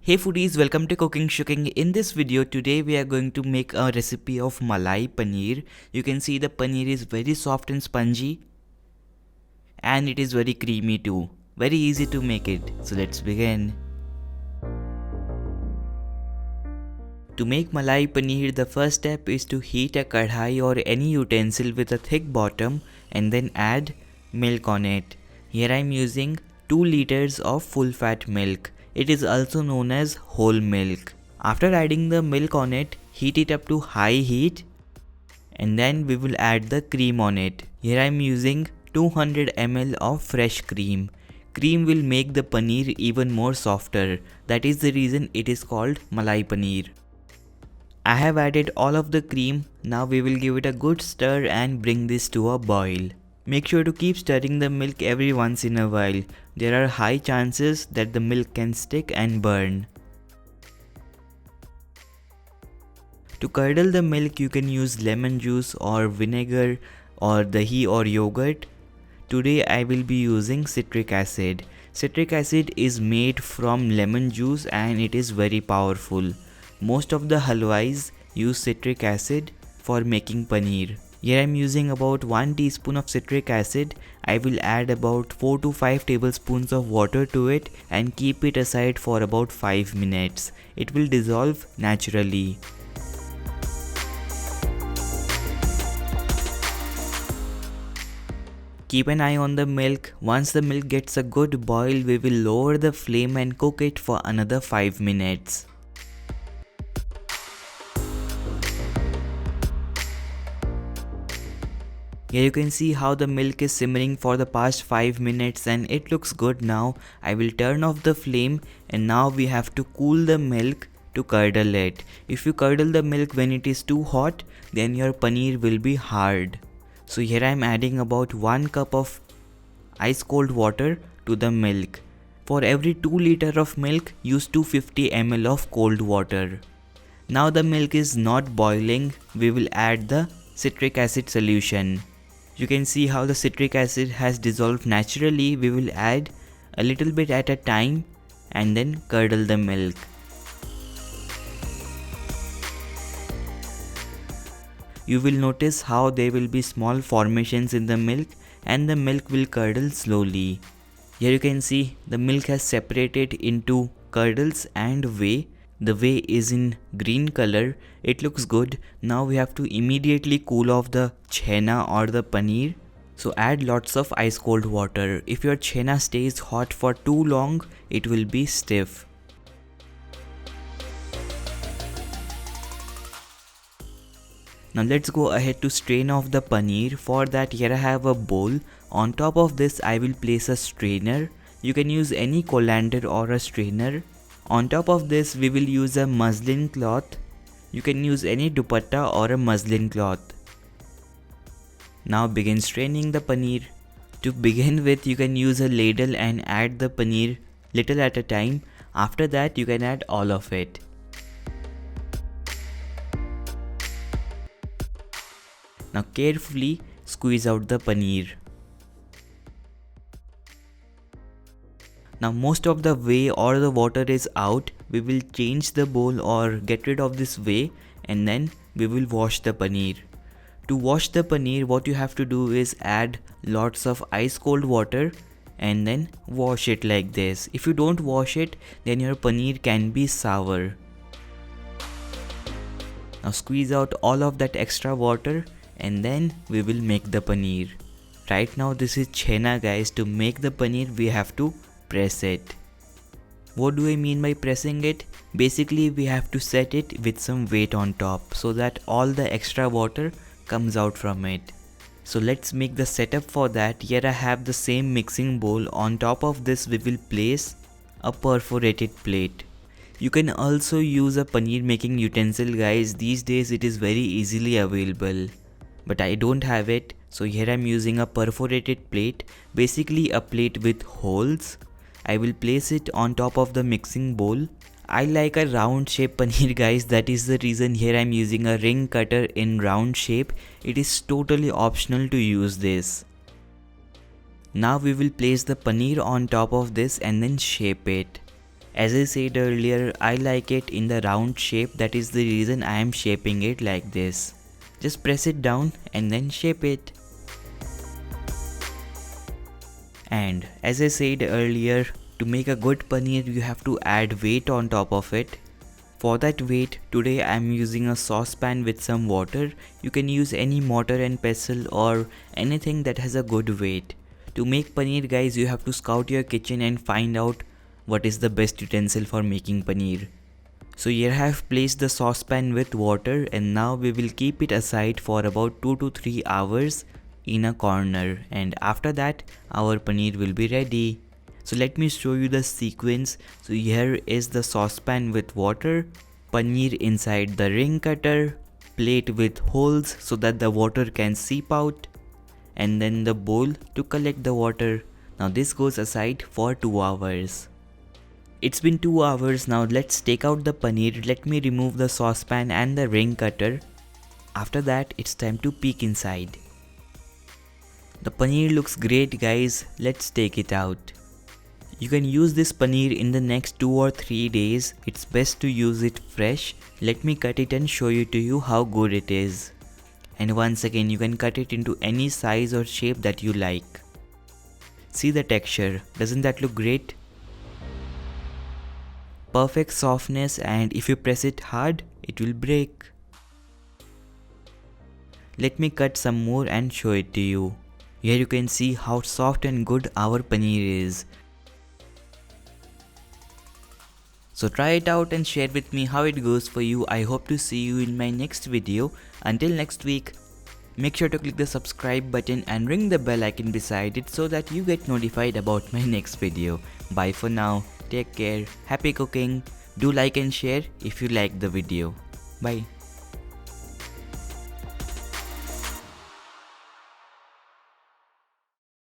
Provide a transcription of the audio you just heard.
Hey foodies, welcome to CookingShooking. In this video today we are going to make a recipe of Malai Paneer. You can see the paneer is very soft and spongy and it is very creamy too. Very easy to make it. So let's begin. To make Malai Paneer, the first step is to heat a kadhai or any utensil with a thick bottom and then add milk on it. Here I am using 2 liters of full fat milk. It is also known as whole milk. After adding the milk on it, heat it up to high heat and then we will add the cream on it. Here I am using 200 ml of fresh cream. Cream will make the paneer even more softer. That is the reason it is called Malai Paneer. I have added all of the cream. Now we will give it a good stir and bring this to a boil. Make sure to keep stirring the milk every once in a while. There are high chances that the milk can stick and burn. To curdle the milk, you can use lemon juice or vinegar or dahi or yogurt. Today I will be using citric acid. Citric acid is made from lemon juice and it is very powerful. Most of the halwais use citric acid for making paneer. Here I am using about 1 teaspoon of citric acid. I will add about 4 to 5 tablespoons of water to it and keep it aside for about 5 minutes. It will dissolve naturally. Keep an eye on the milk. Once the milk gets a good boil, we will lower the flame and cook it for another 5 minutes. Here you can see how the milk is simmering for the past 5 minutes and it looks good now. I will turn off the flame and now we have to cool the milk to curdle it. If you curdle the milk when it is too hot, then your paneer will be hard. So here I am adding about 1 cup of ice cold water to the milk. For every 2 liters of milk, use 250 ml of cold water. Now the milk is not boiling, we will add the citric acid solution. You can see how the citric acid has dissolved naturally. We will add a little bit at a time and then curdle the milk. You will notice how there will be small formations in the milk and the milk will curdle slowly. Here you can see the milk has separated into curdles and whey. The whey is in green color. It looks good. Now we have to immediately cool off the chhena or the paneer. So add lots of ice cold water. If your chhena stays hot for too long, it will be stiff. Now let's go ahead to strain off the paneer. For that, here I have a bowl. On top of this I will place a strainer. You can use any colander or a strainer. On top of this we will use a muslin cloth. You can use any dupatta or a muslin cloth. Now begin straining the paneer. To begin with, you can use a ladle and add the paneer little at a time. After that you can add all of it. Now carefully squeeze out the paneer. Now most of the whey or the water is out. We will change the bowl or get rid of this whey and then we will wash the paneer. To wash the paneer, what you have to do is add lots of ice cold water and then wash it like this. If you don't wash it, then your paneer can be sour. Now squeeze out all of that extra water and then we will make the paneer. Right now this is chhena guys. To make the paneer we have to press it. What do I mean by pressing it? Basically we have to set it with some weight on top so that all the extra water comes out from it. So let's make the setup for that. Here I have the same mixing bowl. On top of this we will place a perforated plate. You can also use a paneer making utensil guys. These days it is very easily available. But I don't have it. So here I am using a perforated plate. Basically a plate with holes. I will place it on top of the mixing bowl. I like a round shape paneer guys. That is the reason here I am using a ring cutter in round shape. It is totally optional to use this. Now we will place the paneer on top of this and then shape it. As I said earlier, I like it in the round shape, that is the reason I am shaping it like this. Just press it down and then shape it. And as I said earlier, to make a good paneer you have to add weight on top of it. For that weight, today I am using a saucepan with some water. You can use any mortar and pestle or anything that has a good weight. To make paneer guys, you have to scout your kitchen and find out what is the best utensil for making paneer. So here I have placed the saucepan with water and now we will keep it aside for about 2 to 3 hours in a corner, and after that our paneer will be ready. So let me show you the sequence. So here is the saucepan with water, paneer inside the ring cutter, plate with holes so that the water can seep out, and then the bowl to collect the water. Now this goes aside for 2 hours. It's been 2 hours now. Let's take out the paneer. Let me remove the saucepan and the ring cutter. After that it's time to peek inside. The paneer looks great guys. Let's take it out. You can use this paneer in the next 2 or 3 days. It's best to use it fresh. Let me cut it and show you to you how good it is. And once again, you can cut it into any size or shape that you like. See the texture. Doesn't that look great? Perfect softness, and if you press it hard, it will break. Let me cut some more and show it to you. Here you can see how soft and good our paneer is. So try it out and share with me how it goes for you. I hope to see you in my next video. Until next week, make sure to click the subscribe button and ring the bell icon beside it so that you get notified about my next video. Bye for now. Take care. Happy cooking. Do like and share if you like the video. Bye.